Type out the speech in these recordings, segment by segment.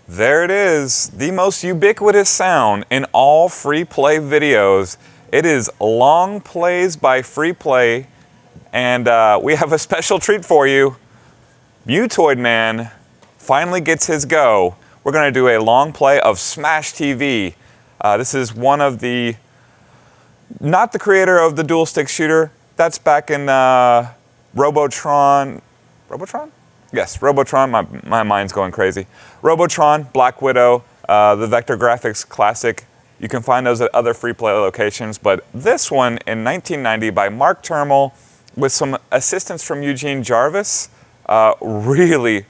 There it is, the most ubiquitous sound in all free play videos. It is Long Plays by Free Play, and we have a special treat for you. Mutoid Man finally gets his go. We're going to do a long play of Smash TV. This is one of the, not the creator of the dual stick shooter. That's back in Robotron. Robotron? Yes, Robotron. My mind's going crazy. Robotron, Black Widow, the vector graphics classic. You can find those at other free play locations, but this one in 1990 by Mark Termel with some assistance from Eugene Jarvis. Really,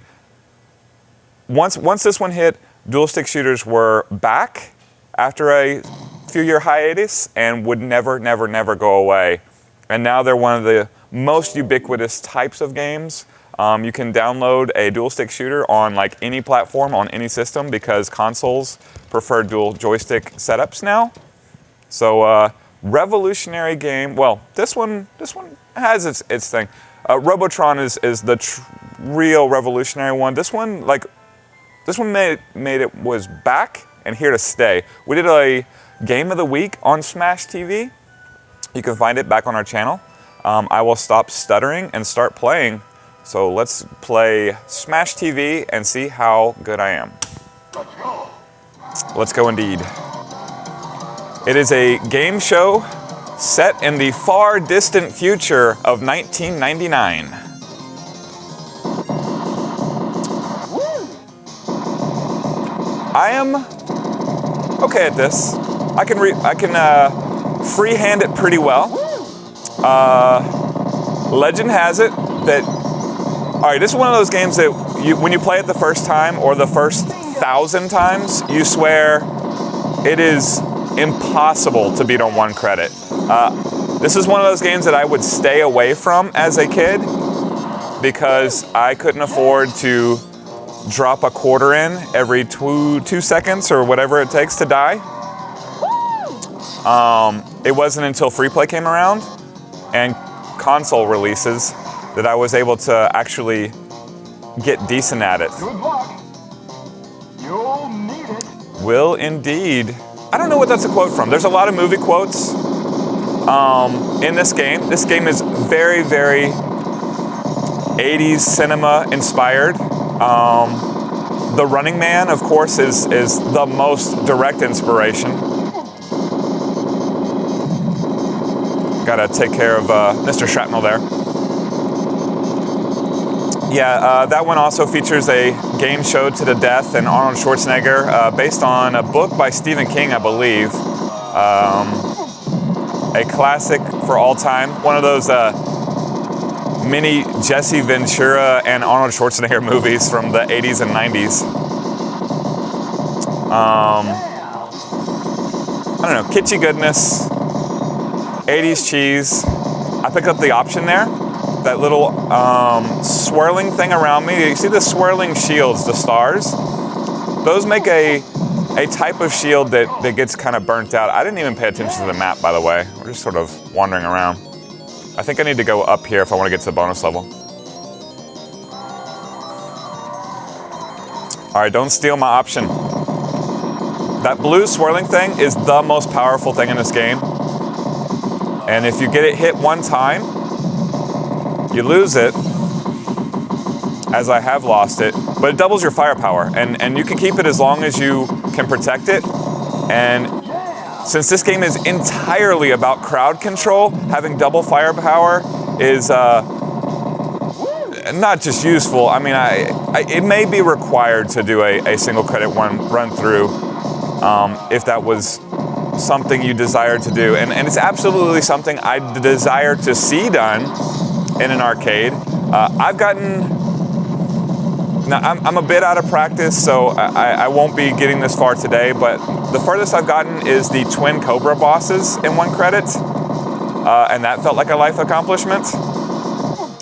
once this one hit, dual stick shooters were back after a few year hiatus and would never go away. And now they're one of the most ubiquitous types of games. You can download a dual stick shooter on like any platform, on any system, because consoles prefer dual joystick setups now. So revolutionary game. Well, this one has its thing. Robotron is the real revolutionary one. This one made it was back and here to stay. We did a game of the week on Smash TV. You can find it back on our channel. I will stop stuttering and start playing. So let's play Smash TV and see how good I am. Let's go indeed. It is a game show set in the far distant future of 1999. I am okay at this. I can freehand it pretty well. Legend has it that, all right, this is one of those games that when you play it the first time or the first 1,000 times, you swear it is impossible to beat on one credit. This is one of those games that I would stay away from as a kid because I couldn't afford to drop a quarter in every two seconds or whatever it takes to die. It wasn't until Free Play came around and console releases that I was able to actually get decent at it. Good luck. You'll need it. Will indeed. I don't know what that's a quote from. There's a lot of movie quotes in this game. This game is very, very 80s cinema inspired. The Running Man, of course, is the most direct inspiration. Gotta take care of Mr. Shrapnel there. Yeah, that one also features a game show to the death and Arnold Schwarzenegger, based on a book by Stephen King, I believe. A classic for all time. One of those mini Jesse Ventura and Arnold Schwarzenegger movies from the 80s and 90s. I don't know, kitschy goodness, 80s cheese. I picked up the option there. That little swirling thing around me. You see the swirling shields, the stars? Those make a type of shield that gets kind of burnt out. I didn't even pay attention to the map, by the way. We're just sort of wandering around. I think I need to go up here if I want to get to the bonus level. All right, don't steal my option. That blue swirling thing is the most powerful thing in this game. And if you get it hit one time, you lose it, as I have lost it, but it doubles your firepower, and you can keep it as long as you can protect it. And since this game is entirely about crowd control, having double firepower is not just useful. I mean, it may be required to do a single credit run through if that was something you desired to do, and it's absolutely something I desire to see done in an arcade. Now I'm a bit out of practice, so I won't be getting this far today, but the furthest I've gotten is the twin Cobra bosses in one credit, and that felt like a life accomplishment.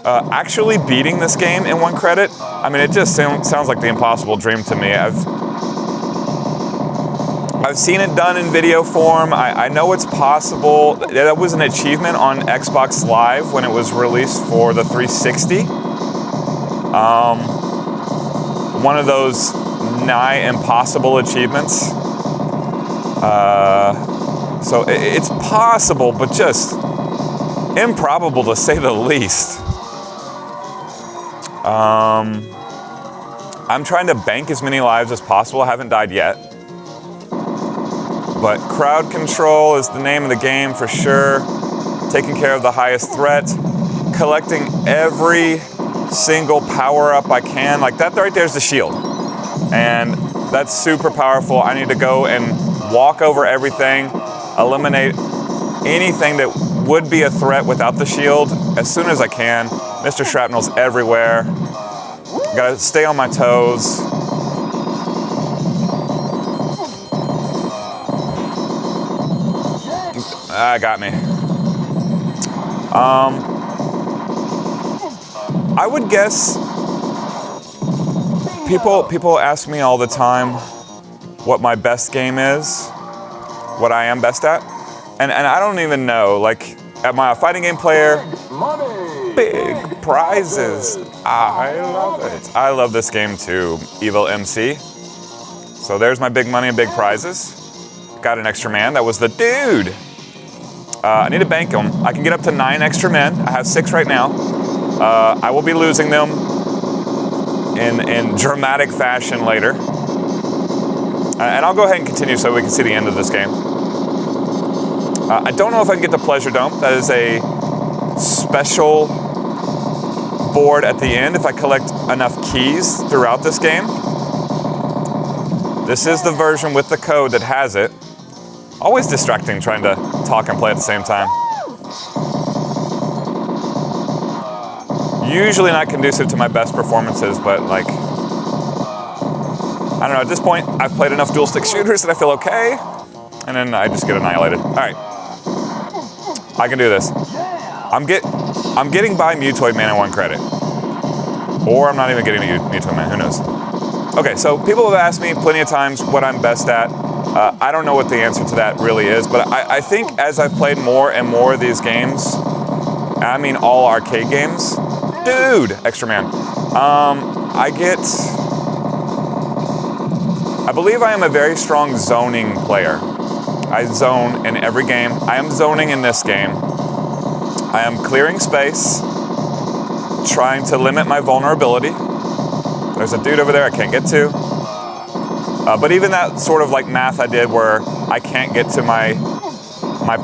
Actually beating this game in one credit, I mean, it just sounds like the impossible dream to me. I've seen it done in video form. I know it's possible. That was an achievement on Xbox Live when it was released for the 360. one of those nigh impossible achievements. So it's possible, but just improbable to say the least. I'm trying to bank as many lives as possible. I haven't died yet. But crowd control is the name of the game for sure. Taking care of the highest threat. Collecting every single power-up I can. Like that right there's the shield. And that's super powerful. I need to go and walk over everything. Eliminate anything that would be a threat without the shield as soon as I can. Mr. Shrapnel's everywhere. Gotta stay on my toes. Got me. I would guess people ask me all the time what my best game is, what I am best at, and I don't even know. Like, am I a fighting game player? Big prizes. I love it. I love this game too, Evil MC. So there's my big money and big prizes. Got an extra man. That was the dude. I need to bank them. I can get up to 9 extra men. I have 6 right now. I will be losing them in dramatic fashion later. And I'll go ahead and continue so we can see the end of this game. I don't know if I can get the Pleasure Dome. That is a special board at the end if I collect enough keys throughout this game. This is the version with the code that has it. Always distracting trying to talk and play at the same time. Usually not conducive to my best performances, but like, I don't know, at this point, I've played enough dual stick shooters that I feel okay, and then I just get annihilated. All right, I can do this. I'm getting by Mutoid Man in 1 credit. Or I'm not even getting a Mutoid Man, who knows? Okay, so people have asked me plenty of times what I'm best at. I don't know what the answer to that really is, but I think as I've played more and more of these games, I mean all arcade games, dude, extra man, I believe I am a very strong zoning player. I zone in every game. I am zoning in this game. I am clearing space, trying to limit my vulnerability. There's a dude over there I can't get to. But even that sort of like math I did where I can't get to my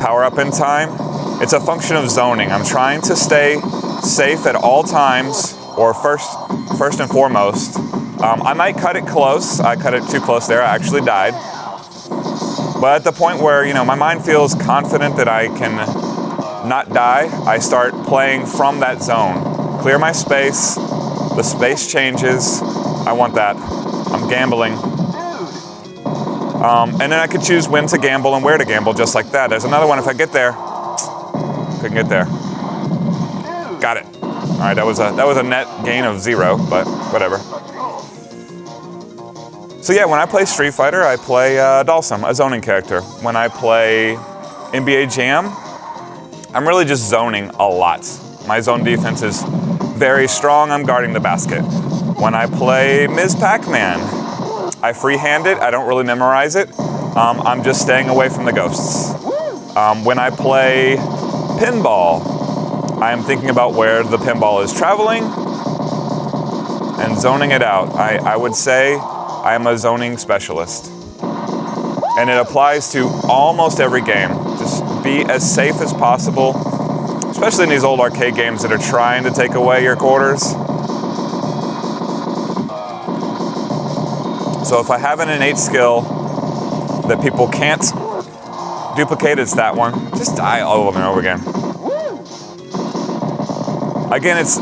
power-up in time, it's a function of zoning. I'm trying to stay safe at all times, or first and foremost. I might cut it close. I cut it too close there. I actually died. But at the point where, you know, my mind feels confident that I can not die, I start playing from that zone. Clear my space. The space changes. I want that. I'm gambling. And then I could choose when to gamble and where to gamble, just like that. There's another one if I get there. Couldn't get there. Got it. All right, that was a net gain of 0, but whatever. So yeah, when I play Street Fighter, I play Dalsum, a zoning character. When I play NBA Jam, I'm really just zoning a lot. My zone defense is very strong. I'm guarding the basket. When I play Ms. Pac-Man, I freehand it. I don't really memorize it. I'm just staying away from the ghosts. When I play pinball, I am thinking about where the pinball is traveling and zoning it out. I would say I am a zoning specialist. And it applies to almost every game. Just be as safe as possible, especially in these old arcade games that are trying to take away your quarters. So if I have an innate skill that people can't duplicate, it's that one. Just die over and over again. Again, it's...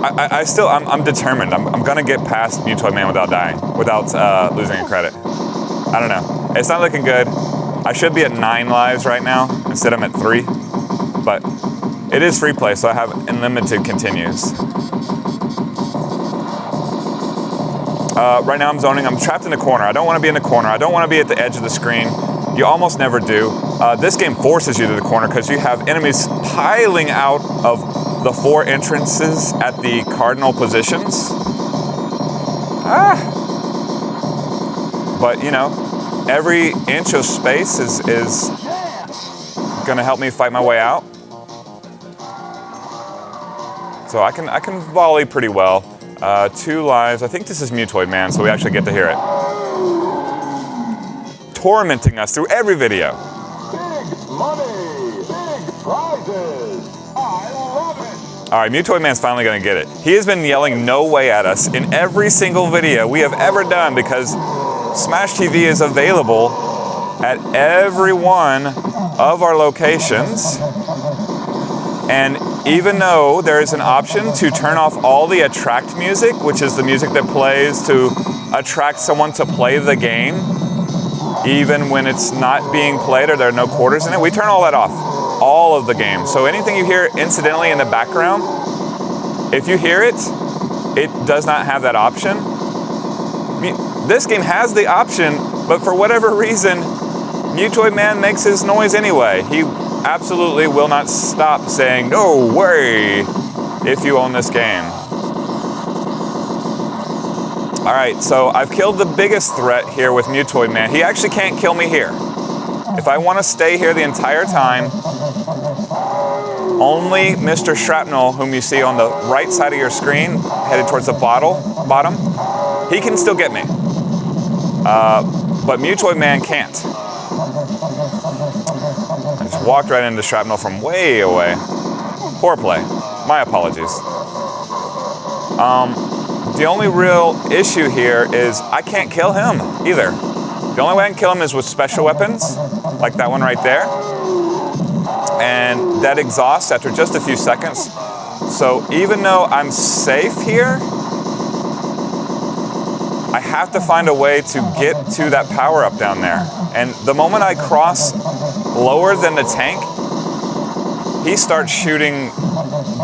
I'm determined. I'm gonna get past Mutoid Man without dying, without losing a credit. I don't know. It's not looking good. I should be at 9 lives right now. Instead I'm at 3. But it is free play, so I have unlimited continues. Right now I'm zoning. I'm trapped in the corner. I don't want to be in the corner. I don't want to be at the edge of the screen. You almost never do. This game forces you to the corner because you have enemies piling out of the 4 entrances at the cardinal positions. But, you know, every inch of space is gonna help me fight my way out. So I can volley pretty well. 2 lives. I think this is Mutoid Man, so we actually get to hear it. Tormenting us through every video. Big money, big prizes. I love it. All right, Mutoid Man's finally gonna get it. He has been yelling no way at us in every single video we have ever done because Smash TV is available at every one of our locations. And even though there is an option to turn off all the attract music, which is the music that plays to attract someone to play the game, even when it's not being played or there are no quarters in it, we turn all that off, all of the game. So anything you hear incidentally in the background, if you hear it, it does not have that option. This game has the option, but for whatever reason, Mutoid Man makes his noise anyway. He absolutely will not stop saying, "No way," if you own this game. All right, so I've killed the biggest threat here with Mutoid Man. He actually can't kill me here. If I want to stay here the entire time, only Mr. Shrapnel, whom you see on the right side of your screen, headed towards the bottom, he can still get me. But Mutoid Man can't. I just walked right into Shrapnel from way away. Poor play. My apologies. The only real issue here is I can't kill him either. The only way I can kill him is with special weapons, like that one right there. And that exhausts after just a few seconds. So even though I'm safe here, I have to find a way to get to that power up down there. And the moment I cross lower than the tank, he starts shooting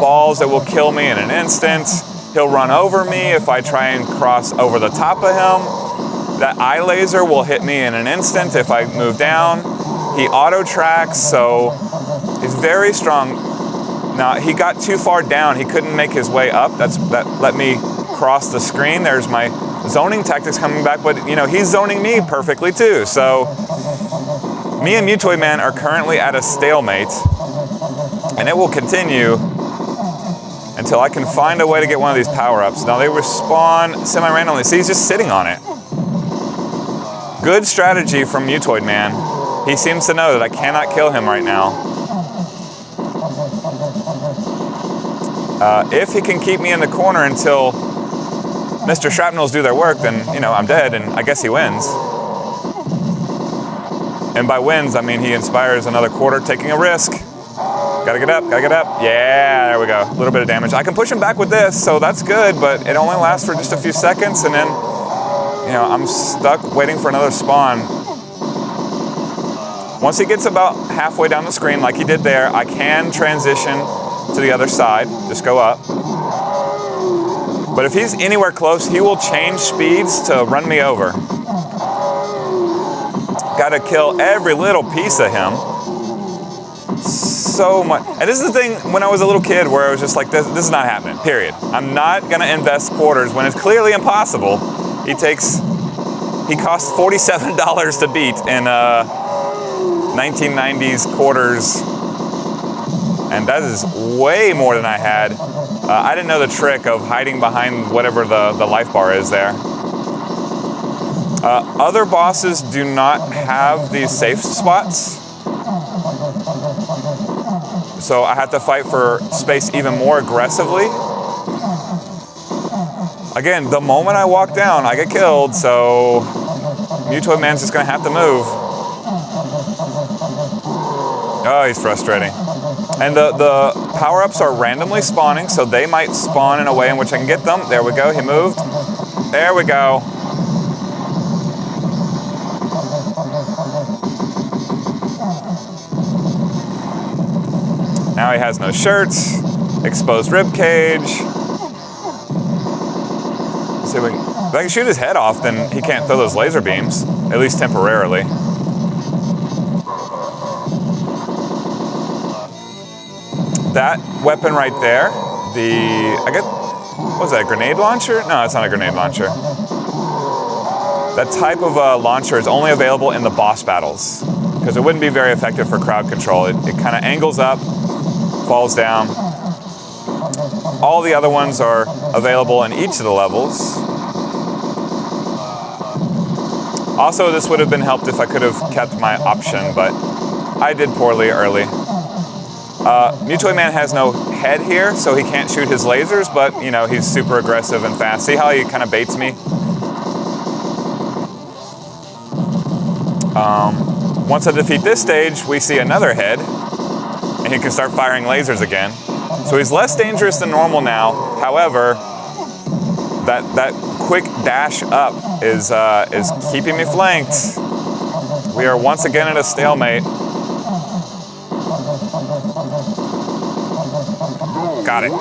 balls that will kill me in an instant. He'll run over me if I try and cross over the top of him. That eye laser will hit me in an instant if I move down. He auto tracks, so he's very strong. Now, he got too far down. He couldn't make his way up. That let me cross the screen. There's my zoning tactics coming back, but you know, he's zoning me perfectly too. So me and Mutoid Man are currently at a stalemate, and it will continue until I can find a way to get one of these power-ups. Now they respawn semi-randomly. See, he's just sitting on it. Good strategy from Mutoid Man. He seems to know that I cannot kill him right now. If he can keep me in the corner until Mr. Shrapnels do their work, then, you know, I'm dead, and I guess he wins. And by wins, I mean he inspires another quarter, taking a risk. Gotta get up, gotta get up. Yeah, there we go. A little bit of damage. I can push him back with this, so that's good, but it only lasts for just a few seconds, and then, you know, I'm stuck waiting for another spawn. Once he gets about halfway down the screen, like he did there, I can transition to the other side, just go up. But if he's anywhere close, he will change speeds to run me over. Gotta kill every little piece of him. So much. And this is the thing when I was a little kid where I was just like, this is not happening, period. I'm not gonna invest quarters when it's clearly impossible. He costs $47 to beat in 1990s quarters. And that is way more than I had. I didn't know the trick of hiding behind whatever the life bar is there. Other bosses do not have these safe spots. So I have to fight for space even more aggressively. Again, the moment I walk down, I get killed, so Mutoid Man's just gonna have to move. Oh, he's frustrating. And the power-ups are randomly spawning, so they might spawn in a way in which I can get them. There we go, he moved. There we go. Now he has no shirts, exposed rib cage. Let's see if I can shoot his head off, then he can't throw those laser beams, at least temporarily. that weapon right there, what was that, a grenade launcher? No, it's not a grenade launcher. That type of launcher is only available in the boss battles because it wouldn't be very effective for crowd control. It kind of angles up, falls down. All the other ones are available in each of the levels. Also, this would have been helped if I could have kept my option, but I did poorly early. Mutoid Man has no head here, so he can't shoot his lasers, but, you know, he's super aggressive and fast. See how he kind of baits me? Once I defeat this stage, we see another head, and he can start firing lasers again. So he's less dangerous than normal now. However, that quick dash up is keeping me flanked. We are once again at a stalemate. Got it.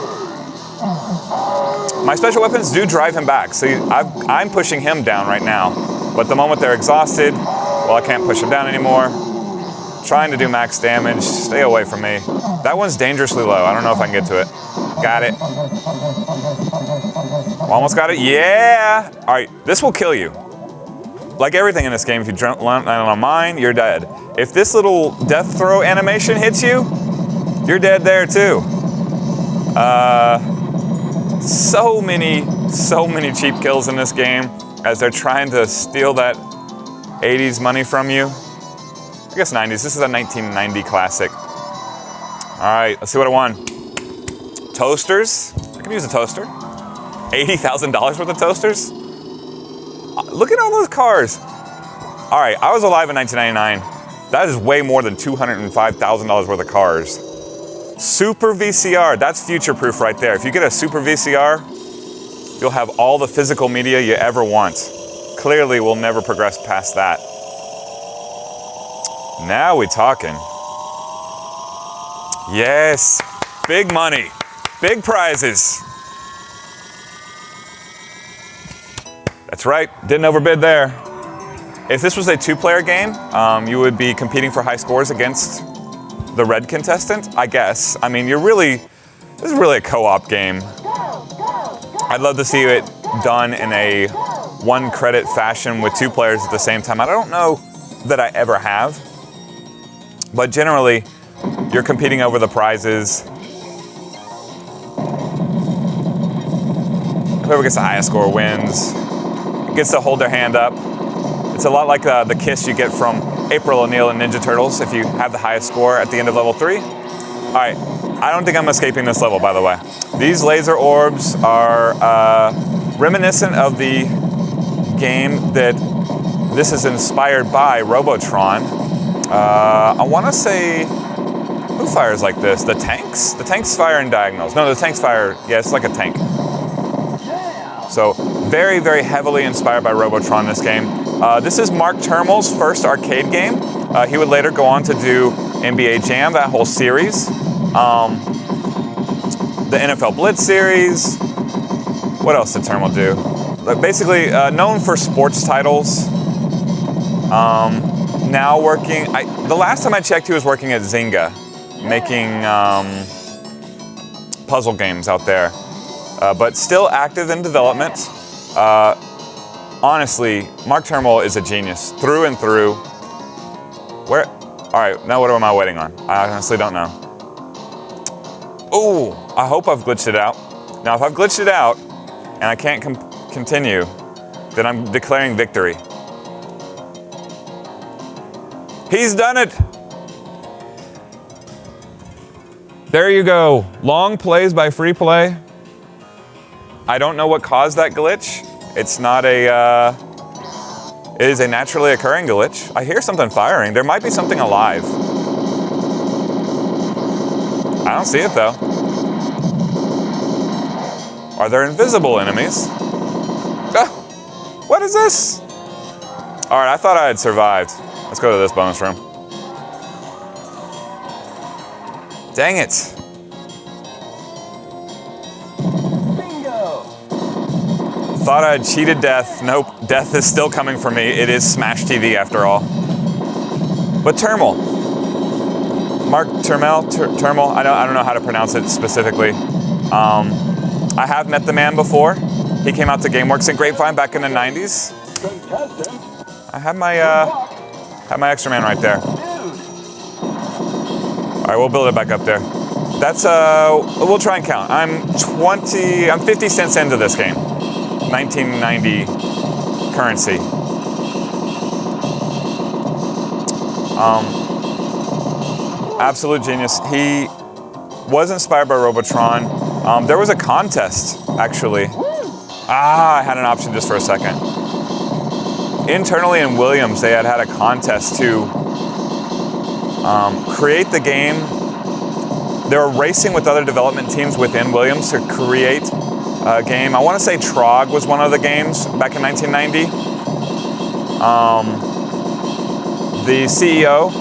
My special weapons do drive him back. See, I'm pushing him down right now. But the moment they're exhausted, well, I can't push him down anymore. Trying to do max damage. Stay away from me. That one's dangerously low. I don't know if I can get to it. Got it. Almost got it. Yeah! All right, this will kill you. Like everything in this game, if you land on mine, you're dead. If this little death throw animation hits you, you're dead there too. So many cheap kills in this game as they're trying to steal that 80s money from you. I guess 90s. This is a 1990 classic. All right, let's see what I won. Toasters. I could use a toaster. $80,000 worth of toasters. Look at all those cars. All right, I was alive in 1999. That is way more than $205,000 worth of cars. Super VCR, that's future-proof right there. If you get a Super VCR, you'll have all the physical media you ever want. Clearly, we'll never progress past that. Now we talking. Yes, big money, big prizes. That's right, didn't overbid there. If this was a two-player game, you would be competing for high scores against the red contestant, I guess. I mean, this is really a co-op game. I'd love to see it done in a one-credit fashion with two players at the same time. I don't know that I ever have, but generally, you're competing over the prizes. Whoever gets the highest score wins. Gets to hold their hand up. It's a lot like the kiss you get from April O'Neil in Ninja Turtles if you have the highest score at the end of level 3. All right, I don't think I'm escaping this level, by the way. These laser orbs are reminiscent of the game that this is inspired by, Robotron. I want to say, who fires like this? The tanks? The tanks fire in diagonals. No, the tanks fire, yeah, it's like a tank. So very, very heavily inspired by Robotron, this game. This is Mark Turmel's first arcade game. He would later go on to do NBA Jam, that whole series. The NFL Blitz series. What else did Turmel do? Basically, known for sports titles. Now working, the last time I checked, he was working at Zynga, making puzzle games out there. But still active in development. Honestly, Mark Turmel is a genius through and through. All right, now what am I waiting on? I honestly don't know. Oh, I hope I've glitched it out. Now, if I've glitched it out and I can't continue, then I'm declaring victory. He's done it. There you go. Long plays by Free Play. I don't know what caused that glitch. It's not it is a naturally occurring glitch. I hear something firing. There might be something alive. I don't see it though. Are there invisible enemies? What is this? All right, I thought I had survived. Let's go to this bonus room. Dang it. Thought I had cheated death. Nope, death is still coming for me. It is Smash TV after all. But Turmel, Mark Termel. I don't know how to pronounce it specifically. I have met the man before. He came out to GameWorks in Grapevine back in the 90s. I have my extra man right there. All right, we'll build it back up there. That's we'll try and count. I'm 50 cents into this game. 1990 currency. Absolute genius. He was inspired by Robotron. There was a contest, actually. I had an option just for a second. Internally in Williams, they had a contest to create the game. They were racing with other development teams within Williams to create a game. I want to say Trog was one of the games back in 1990. The CEO,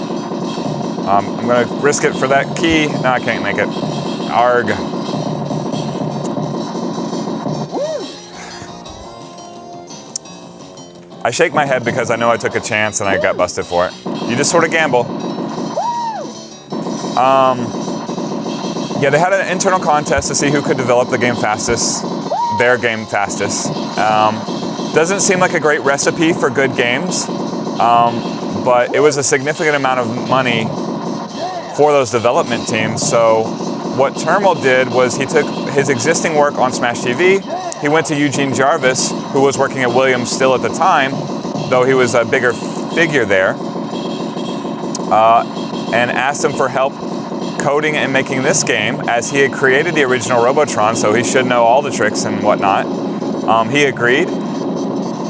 I'm going to risk it for that key. No, I can't make it. Arg. I shake my head because I know I took a chance and I got busted for it. You just sort of gamble. Yeah, they had an internal contest to see who could develop the game fastest, their game fastest. Doesn't seem like a great recipe for good games, but it was a significant amount of money for those development teams. So what Termel did was he took his existing work on Smash TV. He went to Eugene Jarvis, who was working at Williams still at the time, though he was a bigger figure there, and asked him for help coding and making this game, as he had created the original Robotron, so he should know all the tricks and whatnot. He agreed.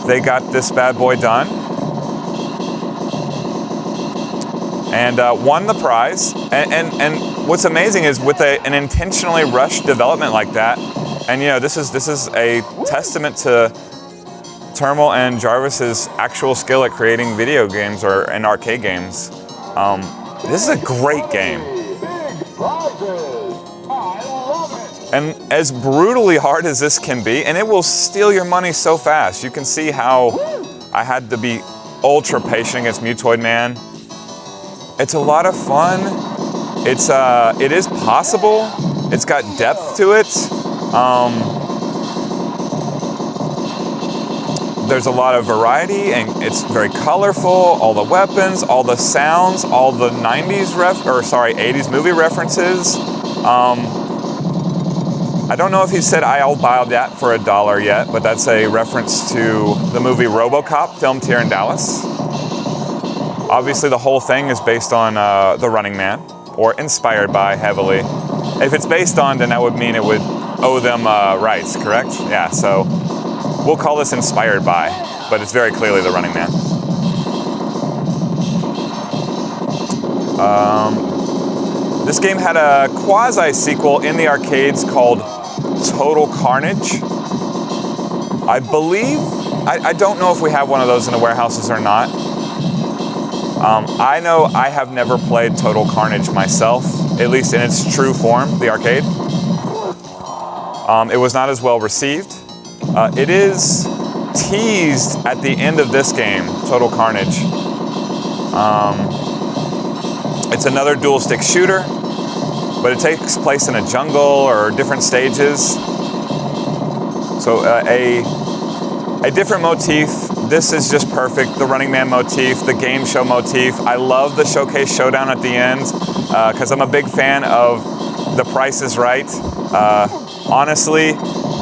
They got this bad boy done and won the prize. And what's amazing is with an intentionally rushed development like that, and you know, this is a testament to Termel and Jarvis's actual skill at creating video games and arcade games. This is a great game. And as brutally hard as this can be, and it will steal your money so fast. You can see how I had to be ultra patient against Mutoid Man. It's a lot of fun. It is possible. It's got depth to it. There's a lot of variety, and it's very colorful. All the weapons, all the sounds, all the 80s movie references. I don't know if he said I'll buy that for $1 yet, but that's a reference to the movie RoboCop, filmed here in Dallas. Obviously, the whole thing is based on The Running Man, or inspired by heavily. If it's based on, then that would mean it would owe them rights, correct? Yeah, so we'll call this inspired by, but it's very clearly The Running Man. This game had a quasi-sequel in the arcades called Total Carnage. I believe, I don't know if we have one of those in the warehouses or not. I know I have never played Total Carnage myself, at least in its true form, the arcade. It was not as well received. It is teased at the end of this game, Total Carnage. It's another dual stick shooter, but it takes place in a jungle or different stages. So a different motif. This is just perfect. The Running Man motif, the game show motif. I love the showcase showdown at the end because I'm a big fan of The Price is Right. Honestly,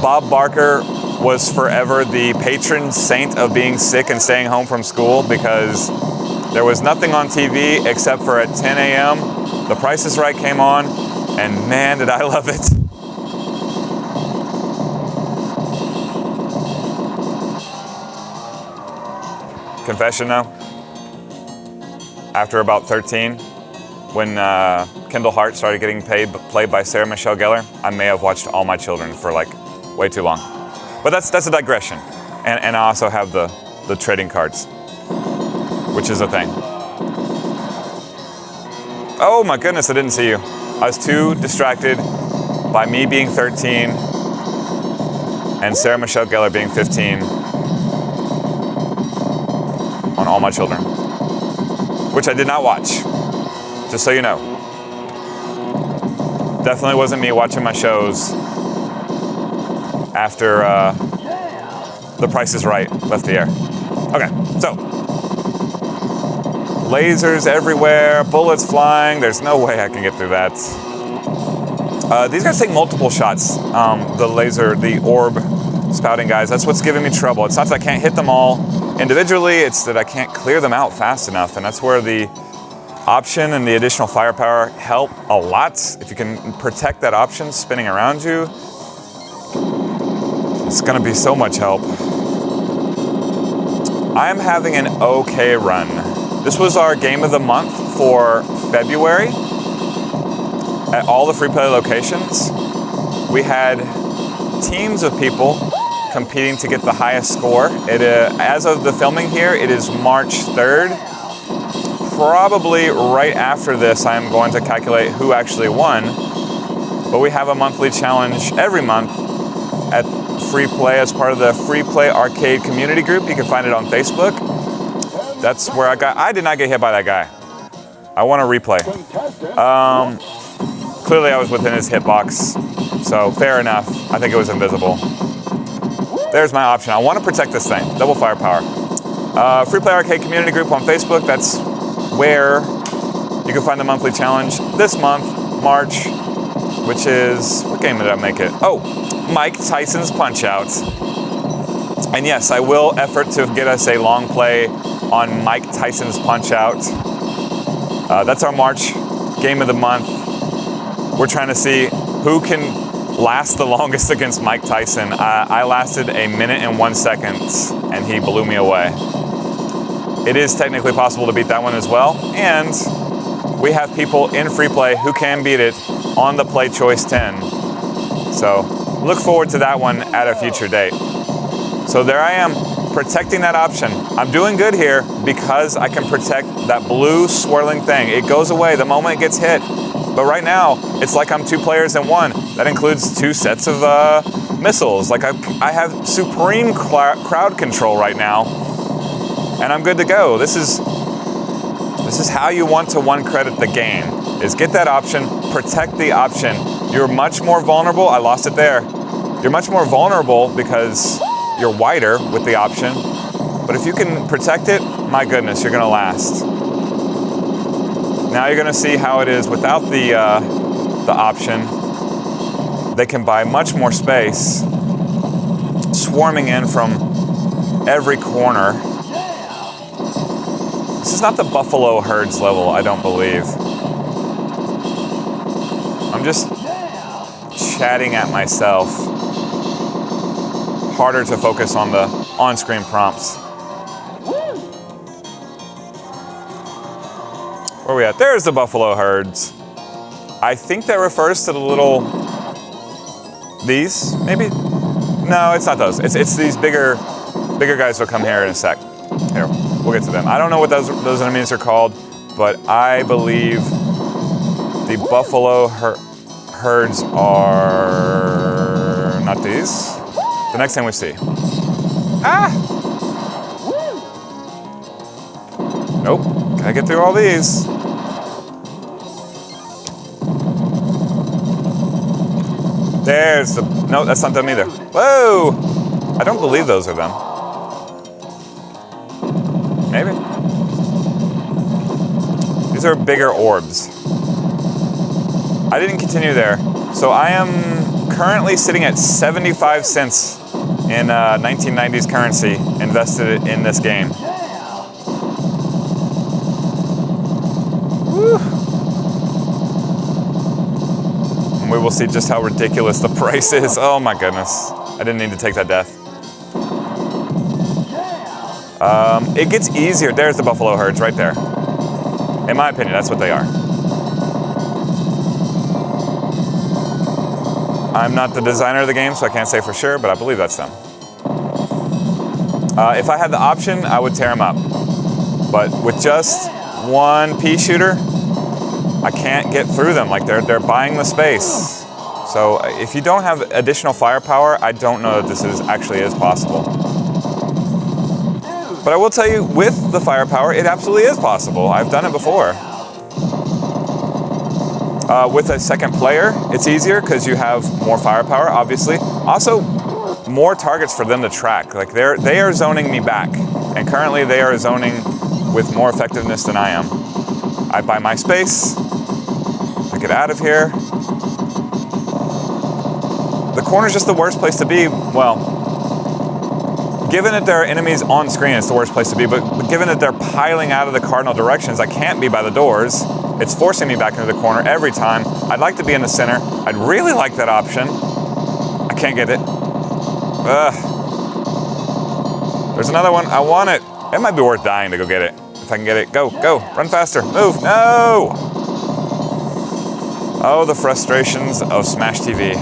Bob Barker was forever the patron saint of being sick and staying home from school, because there was nothing on TV except for at 10 a.m. The Price is Right came on, and man, did I love it. Confession now, after about 13, when Kendall Hart started getting played by Sarah Michelle Gellar, I may have watched All My Children for like way too long. But that's a digression. And I also have the trading cards, which is a thing. Oh my goodness, I didn't see you. I was too distracted by me being 13 and Sarah Michelle Gellar being 15 on All My Children, which I did not watch, just so you know. Definitely wasn't me watching my shows after The Price is Right left the air. Okay, so lasers everywhere, bullets flying. There's no way I can get through that. These guys take multiple shots. The laser, the orb spouting guys, that's what's giving me trouble. It's not that I can't hit them all individually, it's that I can't clear them out fast enough, and that's where the option and the additional firepower help a lot. If you can protect that option spinning around you, it's gonna be so much help. I am having an okay run. This was our game of the month for February. At all the free play locations, we had teams of people competing to get the highest score. As of the filming here, it is March 3rd. Probably right after this, I'm going to calculate who actually won. But we have a monthly challenge every month at Free Play as part of the Free Play Arcade community group. You can find it on Facebook. That's where I did not get hit by that guy. I want a replay. Clearly I was within his hitbox, so fair enough. I think it was invisible. There's my option. I want to protect this thing. Double firepower. Free Play Arcade community group on Facebook. That's where you can find the monthly challenge this month, March, which is, what game did I make it? Oh, Mike Tyson's Punch-Out. And yes, I will effort to get us a long play on Mike Tyson's Punch-Out. That's our March game of the month. We're trying to see who can last the longest against Mike Tyson. I lasted 1 minute and 1 second, and he blew me away. It is technically possible to beat that one as well, and we have people in free play who can beat it on the Play Choice 10. So look forward to that one at a future date. So there I am, protecting that option. I'm doing good here because I can protect that blue swirling thing. It goes away the moment it gets hit. But right now, it's like I'm 2 players in 1. That includes 2 sets of missiles. Like I have supreme crowd control right now, and I'm good to go. This is how you want to 1 credit the game, is get that option, protect the option. You're much more vulnerable. I lost it there. You're much more vulnerable because you're wider with the option. But if you can protect it, my goodness, you're gonna last. Now you're gonna see how it is without the option. They can buy much more space, swarming in from every corner. This is not the buffalo herds level, I don't believe. I'm just chatting at myself. Harder to focus on the on-screen prompts. Where are we at? There's the buffalo herds. I think that refers to the little... These, maybe? No, it's not those. It's these bigger guys will come here in a sec. Here, we'll get to them. I don't know what those enemies are called, but I believe the buffalo herds are not these. The next thing we see. Ah! Nope, gotta get through all these. There's the, no, that's not them either. Whoa! I don't believe those are them. Maybe. These are bigger orbs. I didn't continue there. So I am currently sitting at 75 cents in 1990s currency invested in this game. Woo. And we will see just how ridiculous the price is. Oh my goodness. I didn't need to take that death. It gets easier. There's the buffalo herds right there. In my opinion, that's what they are. I'm not the designer of the game, so I can't say for sure, but I believe that's them. If I had the option, I would tear them up. But with just one pea shooter, I can't get through them. Like they're buying the space. So if you don't have additional firepower, I don't know that this actually is possible. But I will tell you, with the firepower, it absolutely is possible. I've done it before. With a second player, it's easier because you have more firepower, obviously. Also, more targets for them to track. Like they are zoning me back, and currently they are zoning with more effectiveness than I am. I buy my space. I get out of here. The corner's just the worst place to be. Well, given that there are enemies on screen, it's the worst place to be, but given that they're piling out of the cardinal directions, I can't be by the doors. It's forcing me back into the corner every time. I'd like to be in the center. I'd really like that option. I can't get it. Ugh. There's another one. I want it. It might be worth dying to go get it. If I can get it. Go, go. Run faster. Move. No! Oh, the frustrations of Smash TV.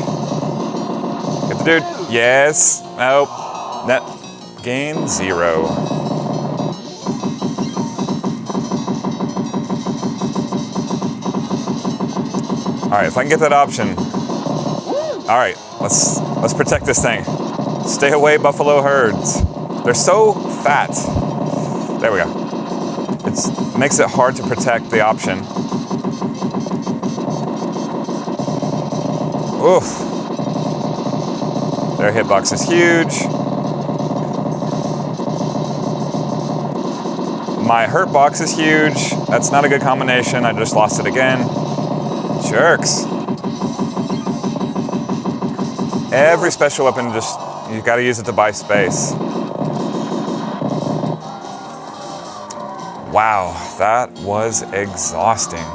Get the dude. Yes. Nope. Net gain 0. All right, if I can get that option. All right, let's protect this thing. Stay away, buffalo herds. They're so fat. There we go. It makes it hard to protect the option. Oof. Their hitbox is huge. My hurt box is huge. That's not a good combination. I just lost it again. Jerks. Every special weapon, you gotta use it to buy space. Wow, that was exhausting.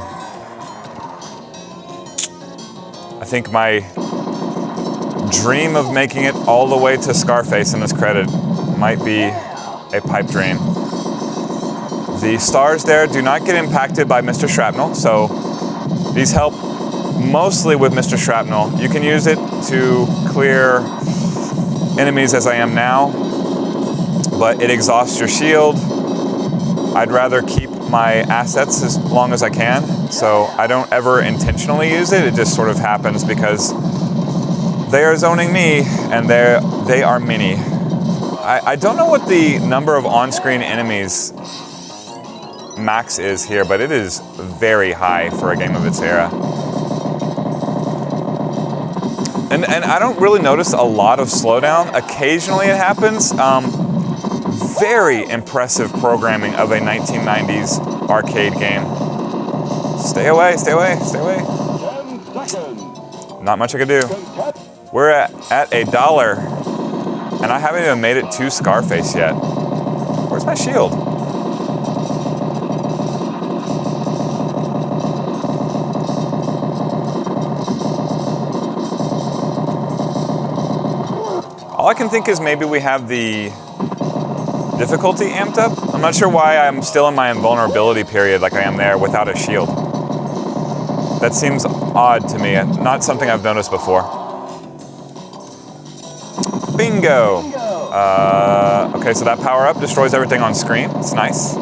I think my dream of making it all the way to Scarface in this credit might be a pipe dream. The stars there do not get impacted by Mr. Shrapnel, so these help mostly with Mr. Shrapnel. You can use it to clear enemies as I am now, but it exhausts your shield. I'd rather keep my assets as long as I can, so I don't ever intentionally use it. It just sort of happens because they are zoning me, and they are many. I don't know what the number of on-screen enemies max is here, but it is very high for a game of its era. And I don't really notice a lot of slowdown. Occasionally it happens. Very impressive programming of a 1990s arcade game. Stay away, stay away, stay away. 10 seconds. Not much I could do. We're at $1, and I haven't even made it to Scarface yet. Where's my shield? All I can think is maybe we have the difficulty amped up. I'm not sure why I'm still in my invulnerability period like I am there without a shield. That seems odd to me, not something I've noticed before. Bingo! Okay, so that power-up destroys everything on screen. It's nice.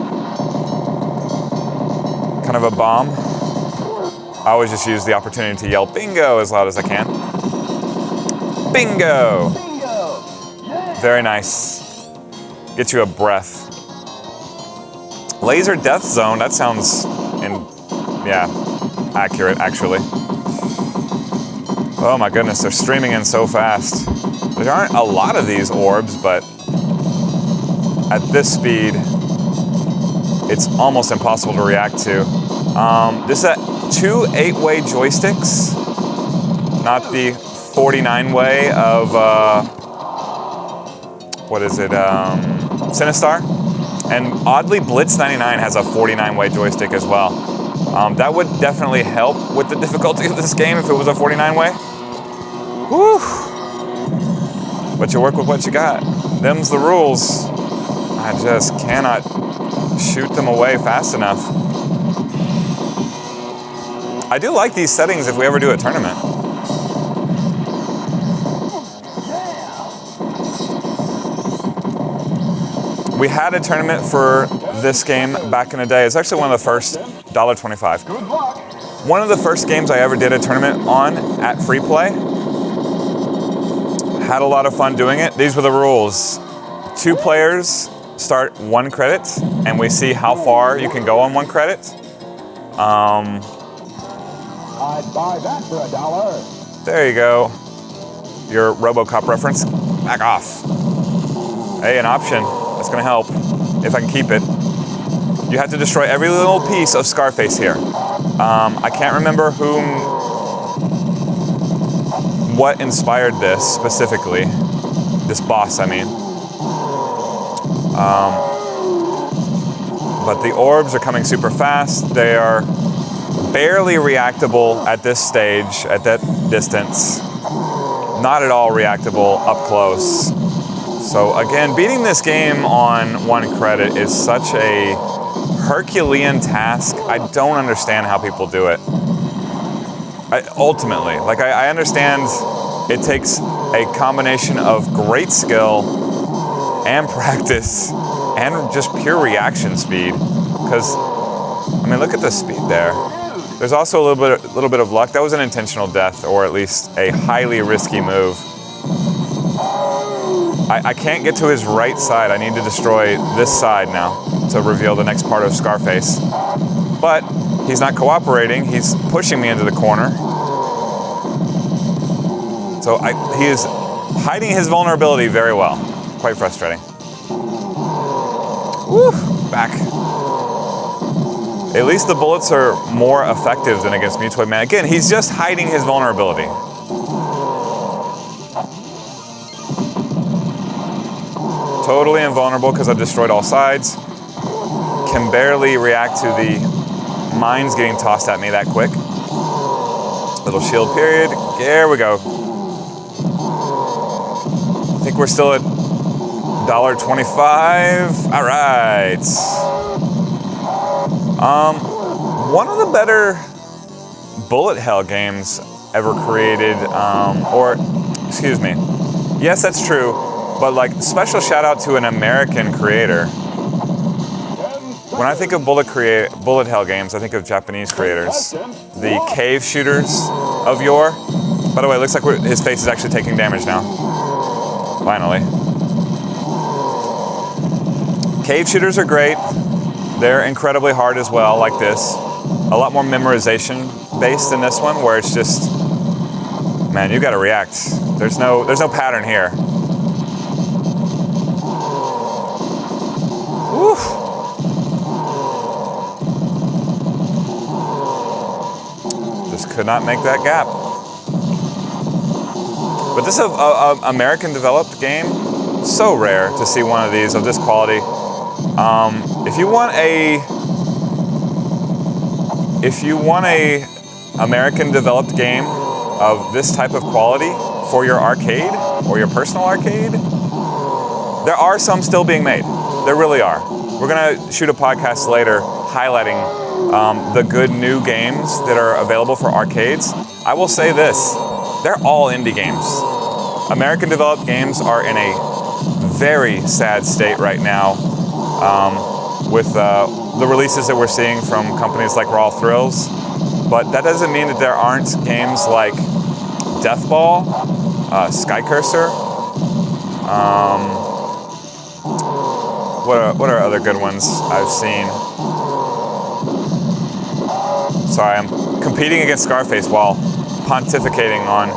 Kind of a bomb. I always just use the opportunity to yell bingo as loud as I can. Bingo! Very nice. Get you a breath. Laser death zone, that sounds, accurate, actually. Oh my goodness, they're streaming in so fast. There aren't a lot of these orbs, but at this speed, it's almost impossible to react to. This is 2 8-way joysticks, not the 49-way of, what is it, Sinistar? And oddly, Blitz 99 has a 49-way joystick as well. That would definitely help with the difficulty of this game if it was a 49-way. Whew. But you work with what you got. Them's the rules. I just cannot shoot them away fast enough. I do like these settings if we ever do a tournament. We had a tournament for this game back in the day. It's actually one of the first, $1.25. Good luck. One of the first games I ever did a tournament on at Free Play. Had a lot of fun doing it. These were the rules. 2 players start 1 credit, and we see how far you can go on 1 credit. I'd buy that for $1. There you go. Your RoboCop reference. Back off. Hey, an option. That's gonna help. If I can keep it. You have to destroy every little piece of Scarface here. I can't remember what inspired this specifically. This boss, I mean. But the orbs are coming super fast. They are barely reactable at this stage, at that distance. Not at all reactable up close. So again, beating this game on 1 credit is such a Herculean task. I don't understand how people do it. Ultimately, like I understand it takes a combination of great skill and practice and just pure reaction speed. Because, I mean, look at the speed there. There's also a little bit of luck. That was an intentional death, or at least a highly risky move. I can't get to his right side. I need to destroy this side now to reveal the next part of Scarface. But he's not cooperating. He's pushing me into the corner. So he is hiding his vulnerability very well. Quite frustrating. Woo, back. At least the bullets are more effective than against Mutoid Man. Again, he's just hiding his vulnerability. Totally invulnerable because I destroyed all sides. Can barely react to the mines getting tossed at me that quick. Little shield period. There we go. I think we're still at $1.25. All right. One of the better bullet hell games ever created, excuse me. Yes, that's true. But like, special shout out to an American creator. When I think of bullet hell games, I think of Japanese creators. The cave shooters of yore. By the way, it looks like his face is actually taking damage now. Finally. Cave shooters are great. They're incredibly hard as well, like this. A lot more memorization based in this one, where it's just, man, you gotta react. There's no pattern here. Woo. Just could not make that gap. But this is an American-developed game. So rare to see one of these of this quality. If you want a American-developed game of this type of quality for your arcade or your personal arcade, there are some still being made. There really are. We're gonna shoot a podcast later highlighting the good new games that are available for arcades. I will say this, they're all indie games. American-developed games are in a very sad state right now with the releases that we're seeing from companies like Raw Thrills. But that doesn't mean that there aren't games like Deathball, Sky Cursor. What are other good ones I've seen? Sorry, I'm competing against Scarface while pontificating on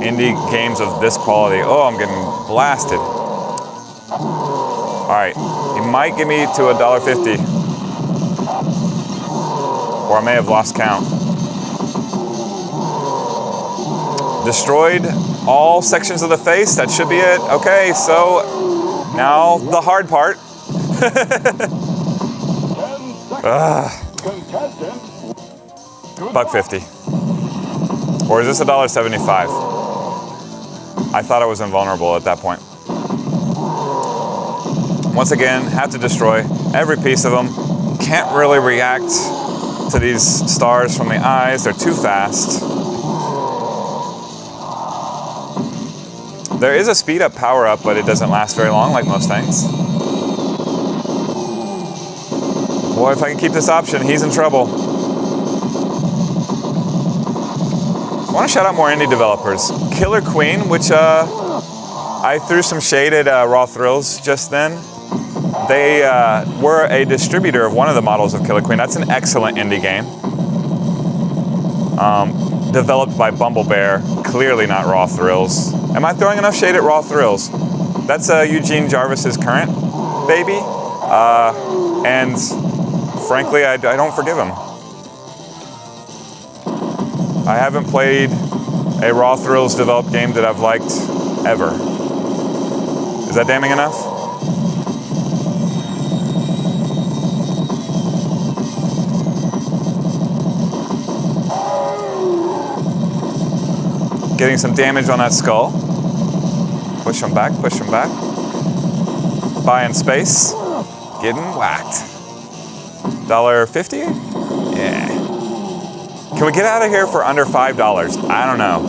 indie games of this quality. Oh, I'm getting blasted. All right, he might get me to $1.50, or I may have lost count. Destroyed all sections of the face. That should be it. Okay, so now the hard part. $1.50. Or is this $1.75? I thought I was invulnerable at that point. Once again, have to destroy every piece of them. Can't really react to these stars from the eyes. They're too fast. There is a speed up power up, but it doesn't last very long like most things. Boy, if I can keep this option, he's in trouble. I want to shout out more indie developers. Killer Queen, which I threw some shade at Raw Thrills just then. They were a distributor of one of the models of Killer Queen. That's an excellent indie game. Developed by Bumblebear, clearly not Raw Thrills. Am I throwing enough shade at Raw Thrills? That's Eugene Jarvis's current baby, and frankly, I don't forgive him. I haven't played a Raw Thrills developed game that I've liked ever. Is that damning enough? Getting some damage on that skull. Push him back, push him back. Buying space. Getting whacked. $1.50? Yeah. Can we get out of here for under $5? I don't know.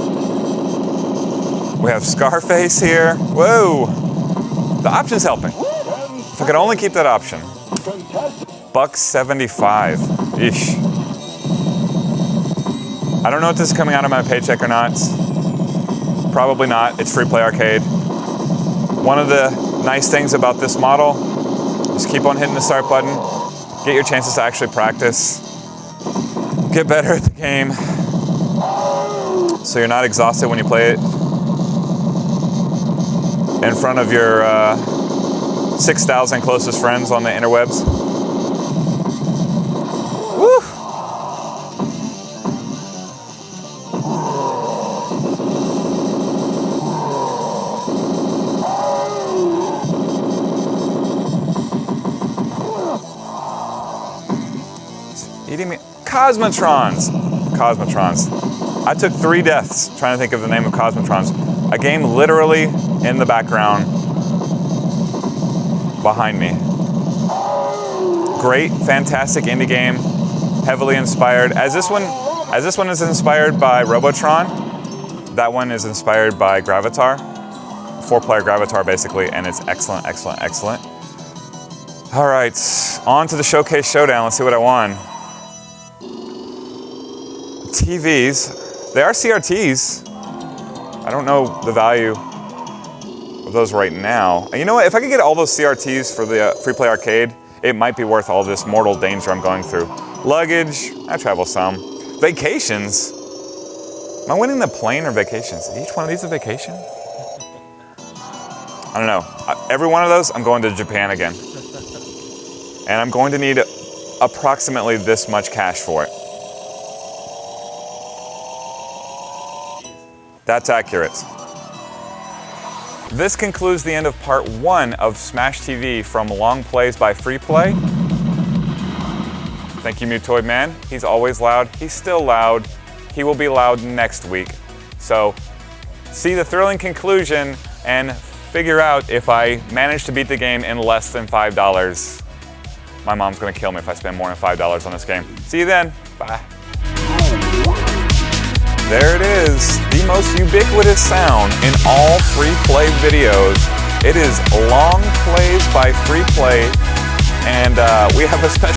We have Scarface here. Whoa. The option's helping. If I could only keep that option. $1.75. Eesh. I don't know if this is coming out of my paycheck or not. Probably not. It's free play arcade. One of the nice things about this model is keep on hitting the start button. Get your chances to actually practice. Get better at the game. So you're not exhausted when you play it in front of your 6,000 closest friends on the interwebs. Woo! Eating me. Cosmotrons. Cosmotrons. I took 3 deaths trying to think of the name of Cosmotrons. A game literally in the background behind me. Great, fantastic indie game. Heavily inspired. As this one is inspired by Robotron, that one is inspired by Gravatar. 4-player Gravatar basically, and it's excellent, excellent, excellent. All right, on to the Showcase Showdown. Let's see what I won. TVs, they are CRTs. I don't know the value of those right now. And you know what, if I could get all those CRTs for the free play arcade, it might be worth all this mortal danger I'm going through. Luggage, I travel some. Vacations, am I winning the plane or vacations? Is each one of these a vacation? I don't know. Every one of those, I'm going to Japan again. And I'm going to need approximately this much cash for it. That's accurate. This concludes the end of part 1 of Smash TV from Long Plays by Free Play. Thank you, Mutoid Man. He's always loud. He's still loud. He will be loud next week. So, see the thrilling conclusion and figure out if I manage to beat the game in less than $5. My mom's gonna kill me if I spend more than $5 on this game. See you then. Bye. There it is, the most ubiquitous sound in all free play videos. It is Long Plays by Free Play, and we have a special